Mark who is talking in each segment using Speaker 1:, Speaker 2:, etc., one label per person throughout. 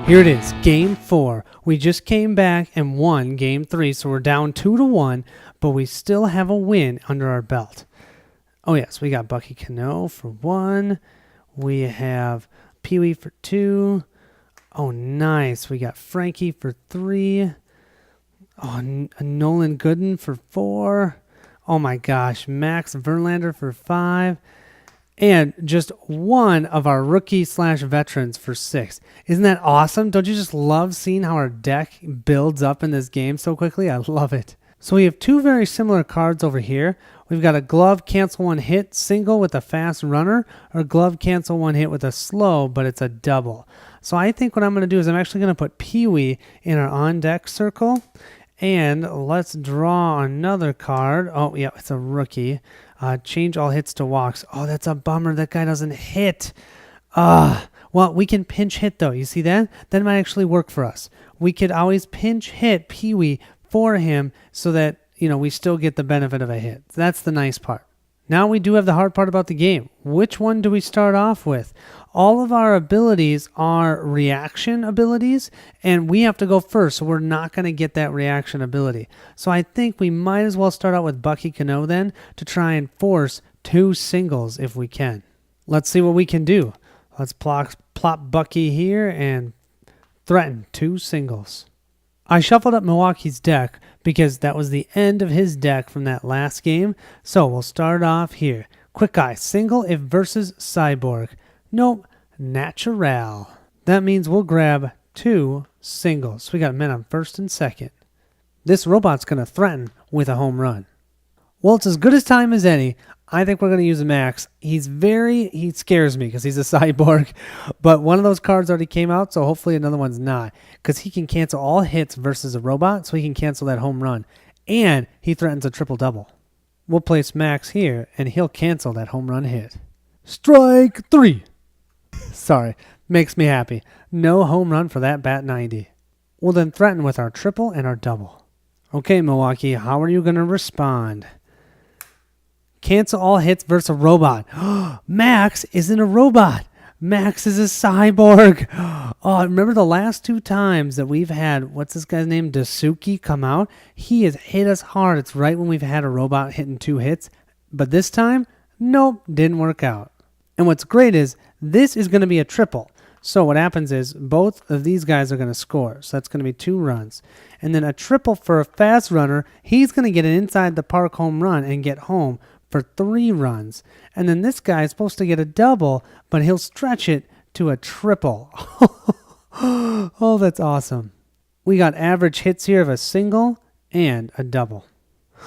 Speaker 1: Here it is, game 4. We just came back and won game 3, so we're down 2-1, but we still have a win under our belt. Oh yes, we got Bucky Cano for 1. We have Pee-wee for 2. Oh nice, we got Frankie for 3. Oh, Nolan Gooden for 4. Oh my gosh, Max Verlander for 5. And just one of our rookie/veterans for 6. Isn't that awesome? Don't you just love seeing how our deck builds up in this game so quickly? I love it. So we have 2 very similar cards over here. We've got a glove cancel 1 hit single with a fast runner, or glove cancel 1 hit with a slow, but it's a double. So I think what I'm going to do is I'm actually going to put Pee-wee in our on-deck circle. And let's draw another card. Oh, yeah, it's a rookie. Change all hits to walks. Oh, that's a bummer. That guy doesn't hit. Well, we can pinch hit, though. You see that? That might actually work for us. We could always pinch hit Pee-wee for him so that, we still get the benefit of a hit. That's the nice part. Now we do have the hard part about the game. Which one do we start off with? All of our abilities are reaction abilities, and we have to go first, so we're not going to get that reaction ability. So I think we might as well start out with Bucky Cano then to try and force 2 singles if we can. Let's see what we can do. Let's plop Bucky here and threaten 2 singles. I shuffled up Milwaukee's deck because that was the end of his deck from that last game. So we'll start off here. Quick Eye, single if versus Cyborg. Nope, natural. That means we'll grab 2 singles. We got men on first and second. This robot's going to threaten with a home run. Well, it's as good as time as any. I think we're going to use a Max. He scares me because he's a cyborg. But one of those cards already came out, so hopefully another one's not. Because he can cancel all hits versus a robot, so he can cancel that home run. And he threatens a triple-double. We'll place Max here, and he'll cancel that home run hit. Strike 3. Sorry, makes me happy. No home run for that bat 90. We'll then threaten with our triple and our double. Okay, Milwaukee, how are you going to respond? Cancel all hits versus a robot. Max isn't a robot. Max is a cyborg. Oh, remember the last 2 times that we've had, what's this guy's name, Dasuki, come out? He has hit us hard. It's right when we've had a robot hitting 2 hits. But this time, nope, didn't work out. And what's great is this is going to be a triple. So what happens is both of these guys are going to score. So that's going to be 2 runs. And then a triple for a fast runner. He's going to get an inside the park home run and get home for 3 runs. And then this guy is supposed to get a double, but he'll stretch it to a triple. Oh, that's awesome. We got average hits here of a single and a double.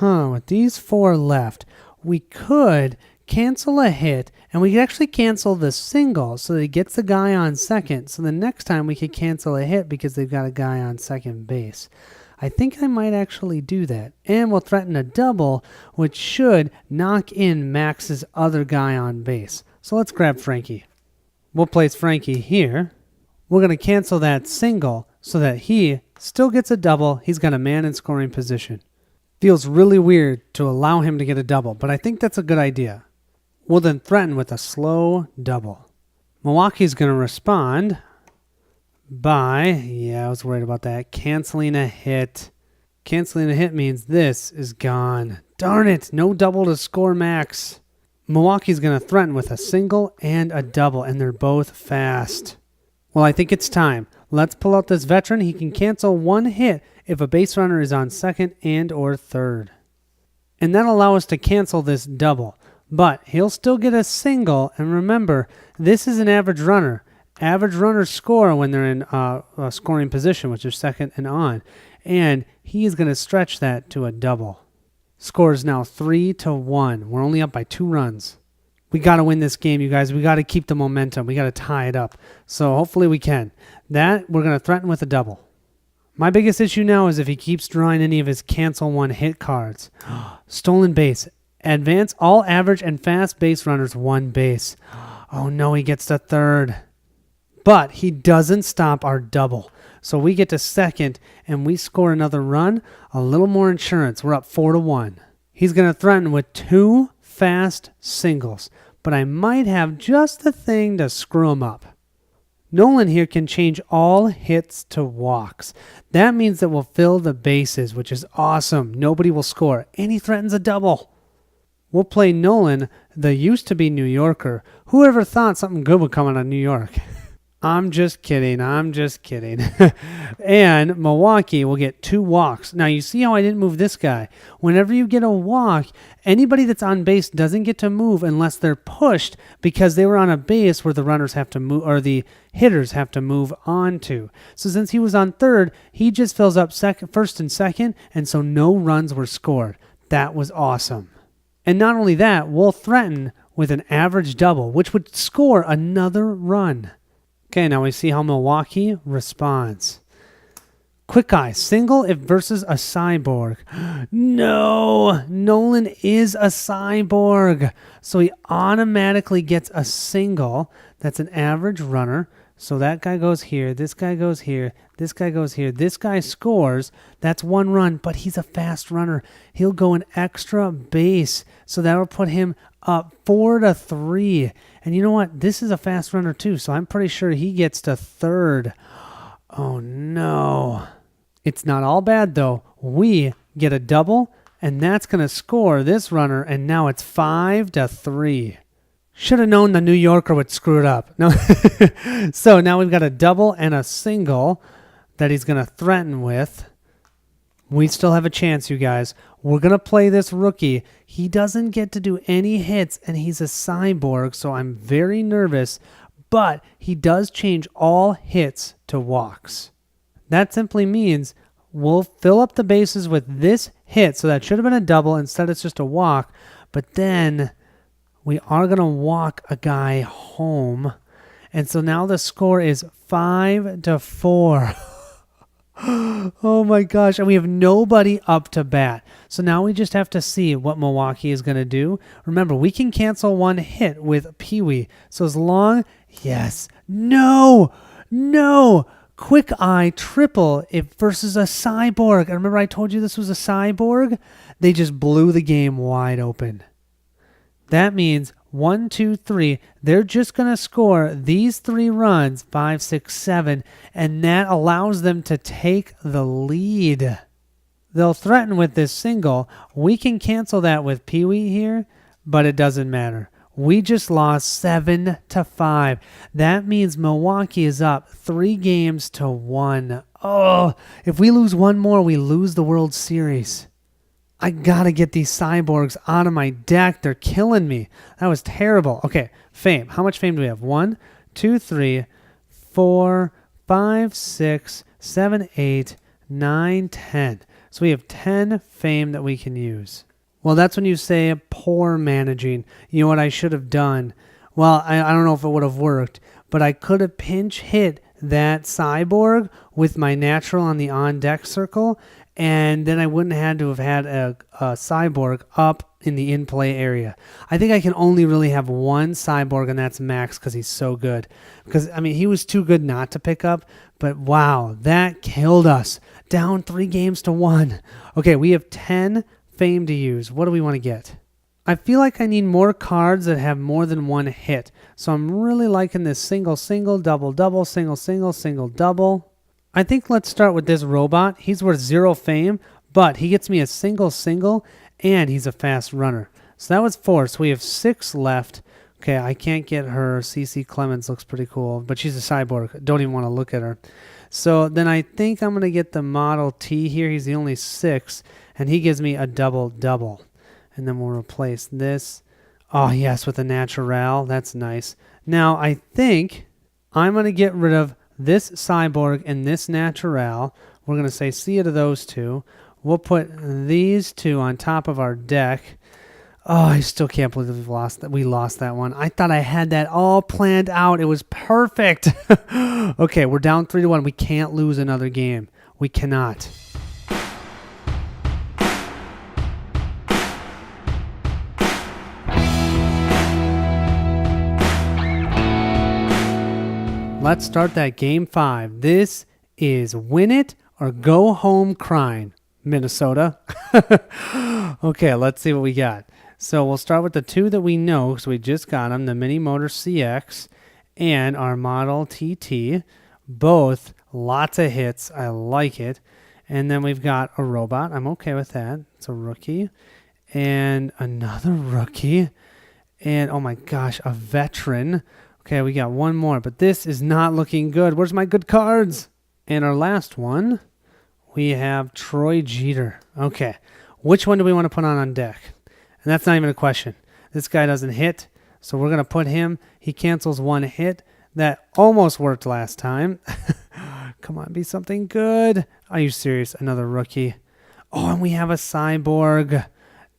Speaker 1: With these 4 left, we could cancel a hit, and we could actually cancel the single so that he gets the guy on second. So the next time we could cancel a hit because they've got a guy on second base. I think I might actually do that. And we'll threaten a double, which should knock in Max's other guy on base. So let's grab Frankie. We'll place Frankie here. We're going to cancel that single so that he still gets a double. He's got a man in scoring position. Feels really weird to allow him to get a double, but I think that's a good idea. We'll then threaten with a slow double. Milwaukee's going to respond by, I was worried about that, canceling a hit. Canceling a hit means this is gone. Darn it, no double to score Max. Milwaukee's going to threaten with a single and a double, and they're both fast. Well, I think it's time. Let's pull out this veteran. He can cancel 1 hit if a base runner is on second and or third. And that'll allow us to cancel this double. But he'll still get a single, and remember, this is an average runner. Average runners score when they're in a scoring position, which is second and on. And he is going to stretch that to a double. Score is now 3-1. We're only up by 2 runs. We got to win this game, you guys. We got to keep the momentum. We got to tie it up. So hopefully we can. That, we're going to threaten with a double. My biggest issue now is if he keeps drawing any of his cancel 1 hit cards. Stolen base. Advance all average and fast base runners 1 base. Oh no, he gets to third. But he doesn't stop our double. So we get to second and we score another run. A little more insurance. We're up 4-1. He's going to threaten with 2 fast singles. But I might have just the thing to screw him up. Nolan here can change all hits to walks. That means that we'll fill the bases, which is awesome. Nobody will score, and he threatens a double. We'll play Nolan, the used-to-be New Yorker. Whoever thought something good would come out of New York? I'm just kidding. And Milwaukee will get 2 walks. Now, you see how I didn't move this guy. Whenever you get a walk, anybody that's on base doesn't get to move unless they're pushed because they were on a base where the runners have to move, or the hitters have to move on to. So since he was on third, he just fills up first and second, and so no runs were scored. That was awesome. And not only that, we'll threaten with an average double, which would score another run. Okay, now we see how Milwaukee responds. Quick Eye, single if versus a cyborg. No, Nolan is a cyborg. So he automatically gets a single. That's an average runner. So that guy goes here, this guy goes here, this guy goes here. This guy scores. That's 1 run, but he's a fast runner. He'll go an extra base. So that will put him up 4-3. And you know what? This is a fast runner too, so I'm pretty sure he gets to third. Oh no. It's not all bad though. We get a double, and that's going to score this runner, and now it's 5-3. Should have known the New Yorker would screw it up. No. So now we've got a double and a single that he's going to threaten with. We still have a chance, you guys. We're going to play this rookie. He doesn't get to do any hits, and he's a cyborg, so I'm very nervous. But he does change all hits to walks. That simply means we'll fill up the bases with this hit, so that should have been a double. Instead, it's just a walk. But then we are going to walk a guy home. And so now the score is 5-4. Oh my gosh, and we have nobody up to bat. So now we just have to see what Milwaukee is going to do. Remember, we can cancel 1 hit with Pee-wee. So as long, yes, no, Quick Eye triple if versus a cyborg. And remember I told you this was a cyborg? They just blew the game wide open. That means 1, 2, 3. They're just going to score these 3 runs, 5, 6, 7, and that allows them to take the lead. They'll threaten with this single. We can cancel that with Pee-wee here, but it doesn't matter. We just lost 7-5. That means Milwaukee is up 3-1. Oh, if we lose 1 more, we lose the World Series. I gotta get these cyborgs out of my deck. They're killing me. That was terrible. Okay, fame. How much fame do we have? 1, 2, 3, 4, 5, 6, 7, 8, 9, 10. So we have 10 fame that we can use. Well, that's when you say poor managing. You know what I should have done? Well, I don't know if it would have worked, but I could have pinch hit that cyborg with my natural on the on-deck circle, and then I wouldn't have had to have had a cyborg up in the in-play area. I think I can only really have 1 cyborg, and that's Max because he's so good. Because, I mean, he was too good not to pick up, but wow, that killed us. Down 3-1. Okay, we have 10 fame to use. What do we want to get? I feel like I need more cards that have more than 1 hit. So I'm really liking this single, double, double, single, double. I think let's start with this robot. He's worth 0 fame, but he gets me a single, and he's a fast runner. So that was 4. So we have 6 left. Okay, I can't get her. CC Clemens looks pretty cool, but she's a cyborg. Don't even want to look at her. So then I think I'm going to get the Model T here. He's the only 6, and he gives me a double. And then we'll replace this. Oh, yes, with a natural. That's nice. Now, I think I'm going to get rid of this cyborg and this natural. We're going to say see you to those 2. We'll put these 2 on top of our deck. Oh, I still can't believe we lost that one. I thought I had that all planned out. It was perfect. Okay, we're down 3-1. We can't lose another game. We cannot. Let's start that game 5. This is win it or go home crying, Minnesota. Okay, let's see what we got. So we'll start with the 2 that we know because we just got them, the Mini Motor CX and our model TT. Both lots of hits. I like it. And then we've got a robot. I'm okay with that. It's a rookie. And another rookie. And oh my gosh, a veteran. Okay, we got one more, but this is not looking good. Where's my good cards? And our last one, we have Troy Jeter. Okay, which one do we want to put on deck? And that's not even a question. This guy doesn't hit, so we're going to put him. He cancels one hit. That almost worked last time. Come on, be something good. Are you serious? Another rookie. Oh, and we have a cyborg.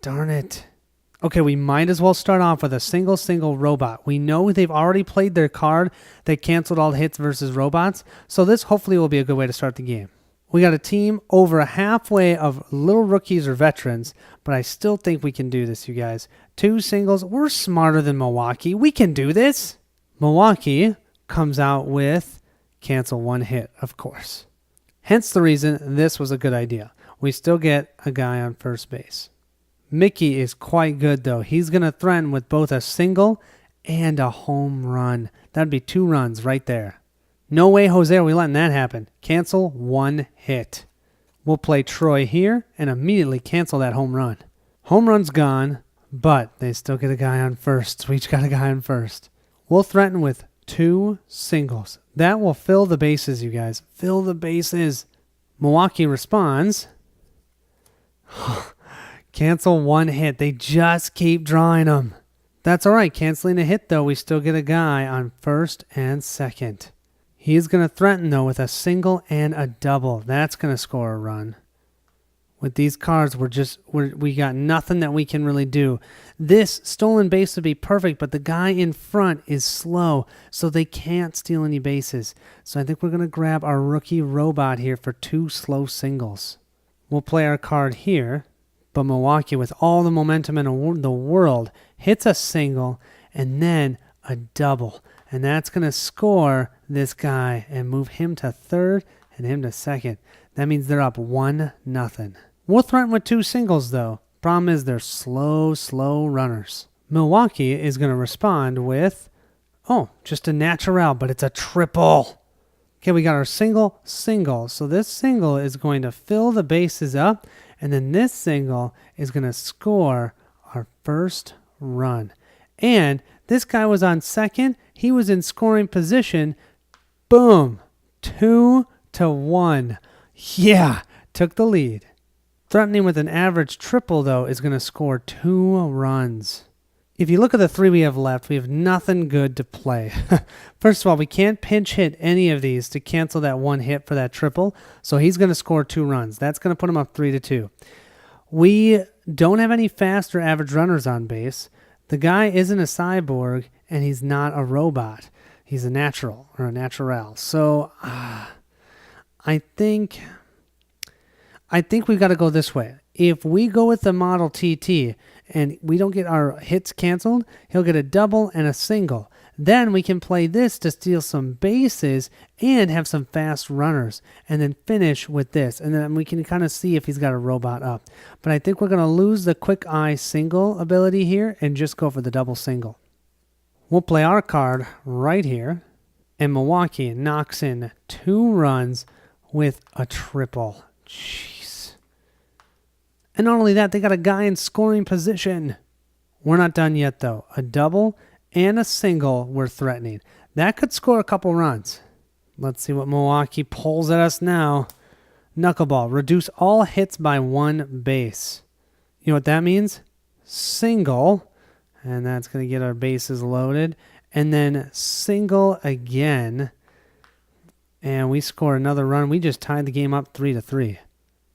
Speaker 1: Darn it. Okay, we might as well start off with a single robot. We know they've already played their card. They canceled all hits versus robots. So this hopefully will be a good way to start the game. We got a team over halfway of little rookies or veterans, but I still think we can do this, you guys. 2 singles. We're smarter than Milwaukee. We can do this. Milwaukee comes out with cancel one hit, of course. Hence the reason this was a good idea. We still get a guy on first base. Mickey is quite good, though. He's going to threaten with both a single and a home run. That'd be 2 runs right there. No way, Jose, are we letting that happen. Cancel one hit. We'll play Troy here and immediately cancel that home run. Home run's gone, but they still get a guy on first. So we each got a guy on first. We'll threaten with 2 singles. That will fill the bases, you guys. Fill the bases. Milwaukee responds. Cancel one hit. They just keep drawing them. That's all right. Canceling a hit, though, we still get a guy on first and second. He's going to threaten, though, with a single and a double. That's going to score a run. With these cards, we got nothing that we can really do. This stolen base would be perfect, but the guy in front is slow, so they can't steal any bases. So I think we're going to grab our rookie robot here for 2 slow singles. We'll play our card here, but Milwaukee, with all the momentum in the world, hits a single and then a double. And that's going to score this guy and move him to third and him to second. That means they're up 1-0. We'll threaten with 2 singles, though. Problem is they're slow runners. Milwaukee is going to respond with, just a natural, but it's a triple. Okay, we got our single. So this single is going to fill the bases up, and then this single is going to score our first run. And this guy was on second. He was in scoring position. Boom. 2-1. Yeah, took the lead. Threatening with an average triple, though, is going to score 2 runs. If you look at the 3 we have left, we have nothing good to play. First of all, we can't pinch hit any of these to cancel that one hit for that triple, so he's going to score 2 runs. That's going to put him up 3-2. We don't have any fast or average runners on base. The guy isn't a cyborg, and he's not a robot. He's a natural, or a natural. So I think we've got to go this way. If we go with the model TT and we don't get our hits canceled, he'll get a double and a single. Then we can play this to steal some bases and have some fast runners and then finish with this. And then we can kind of see if he's got a robot up. But I think we're going to lose the quick eye single ability here and just go for the double single. We'll play our card right here. And Milwaukee knocks in 2 runs with a triple. Jeez. And not only that, they got a guy in scoring position. We're not done yet, though. A double and a single we're threatening. That could score a couple runs. Let's see what Milwaukee pulls at us now. Knuckleball. Reduce all hits by 1 base. You know what that means? Single. And that's going to get our bases loaded. And then single again. And we score another run. We just tied the game up 3-3.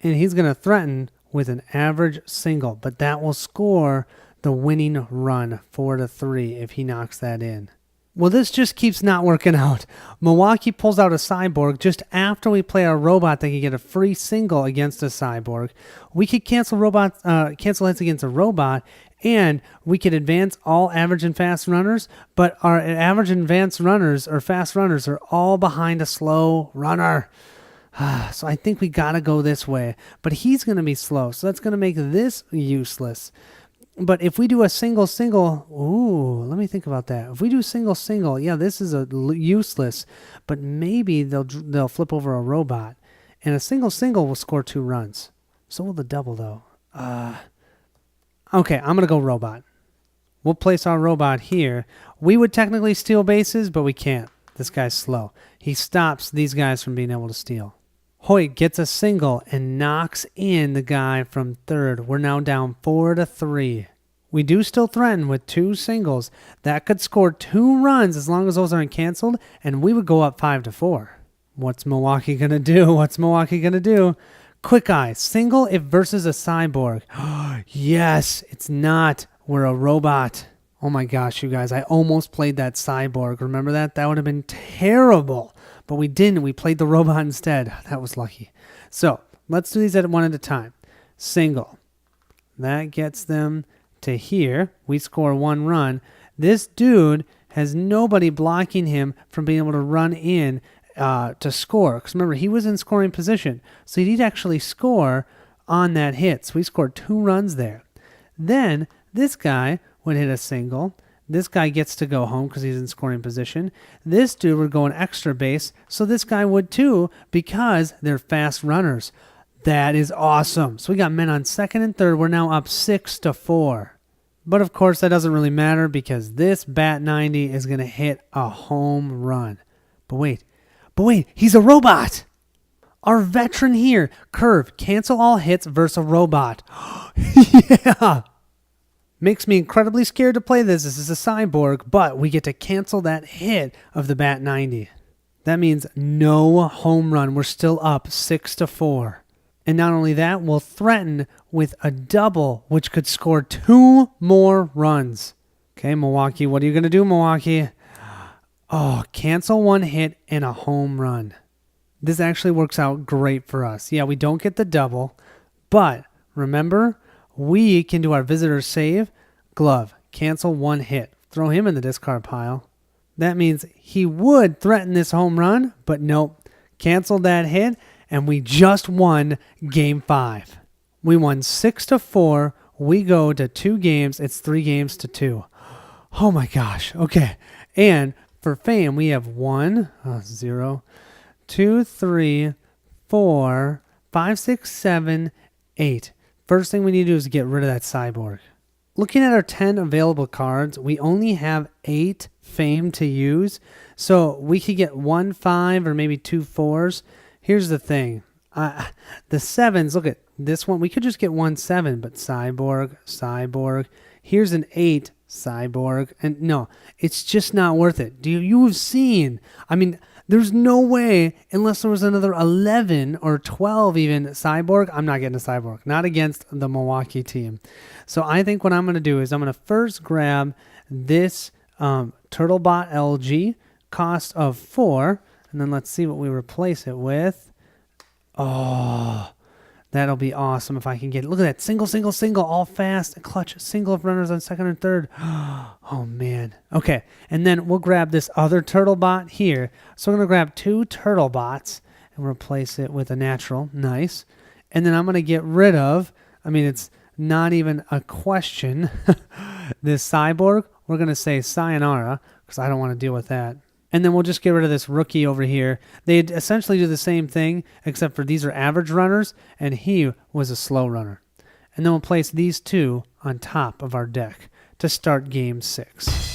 Speaker 1: And he's going to threaten with an average single, but that will score the winning run 4-3 if he knocks that in. Well, this just keeps not working out. Milwaukee pulls out a cyborg just after we play our robot that can get a free single against a cyborg. We could cancel hits against a robot, and we could advance all average and fast runners, but our average and advanced runners or fast runners are all behind a slow runner. So I think we got to go this way. But he's going to be slow, so that's going to make this useless. But if we do a single, ooh, let me think about that. If we do single, yeah, this is useless, but maybe they'll flip over a robot, and a single will score 2 runs. So will the double though. Okay, I'm gonna go robot. We'll place our robot here. We would technically steal bases, but we can't. This guy's slow. He stops these guys from being able to steal. Hoyt gets a single and knocks in the guy from third. We're now down 4-3. We do still threaten with 2 singles. That could score 2 runs as long as those aren't canceled, and we would go up 5-4. What's Milwaukee going to do? Quick eye. Single if versus a cyborg. Yes, it's not. We're a robot. Oh my gosh, you guys. I almost played that cyborg. Remember that? That would have been terrible. But we didn't. We played the robot instead. That was lucky. So let's do these one at a time. Single. That gets them to here. We score 1 run. This dude has nobody blocking him from being able to run in to score. Because remember, he was in scoring position. So he'd actually score on that hit. So we scored 2 runs there. Then this guy would hit a single. This guy gets to go home because he's in scoring position. This dude would go an extra base, so this guy would too because they're fast runners. That is awesome. So we got men on second and third. We're now up 6-4. But of course, that doesn't really matter because this bat 90 is going to hit a home run. But wait, he's a robot. Our veteran here. Curve, cancel all hits versus a robot. Yeah. Makes me incredibly scared to play this. This is a cyborg, but we get to cancel that hit of the bat 90. That means no home run. We're still up 6-4. And not only that, we'll threaten with a double, which could score 2 more runs. Okay, Milwaukee, what are you going to do, Milwaukee? Oh, cancel 1 hit and a home run. This actually works out great for us. Yeah, we don't get the double, but remember, we can do our visitor save, glove, cancel 1 hit, throw him in the discard pile. That means he would threaten this home run, but nope, canceled that hit, and we just won Game 5. We won 6-4. We go to 2 games. It's 3-2. Oh my gosh. Okay. And for fame, we have 0, 2, 3, 4, 5, 6, 7, 8. First thing we need to do is get rid of that cyborg. Looking at our 10 available cards, we only have 8 fame to use. So we could get 1 5 or maybe 2 4s. Here's the thing. The 7s, look at this one. We could just get 1 7, but cyborg. Here's an 8, cyborg. And no, it's just not worth it. You've seen, there's no way, unless there was another 11 or 12 even cyborg, I'm not getting a cyborg. Not against the Milwaukee team. So I think what I'm going to do is I'm going to first grab this Turtlebot LG, cost of 4, and then let's see what we replace it with. Oh, that'll be awesome if I can get it. Look at that. Single, all fast, clutch, single of runners on second and third. Oh, man. Okay, and then we'll grab this other Turtlebot here. So we're going to grab 2 Turtlebots and replace it with a natural. Nice. And then I'm going to get rid of, it's not even a question, this cyborg. We're going to say sayonara because I don't want to deal with that. And then we'll just get rid of this rookie over here. They essentially do the same thing, except for these are average runners, and he was a slow runner. And then we'll place these 2 on top of our deck to start Game 6.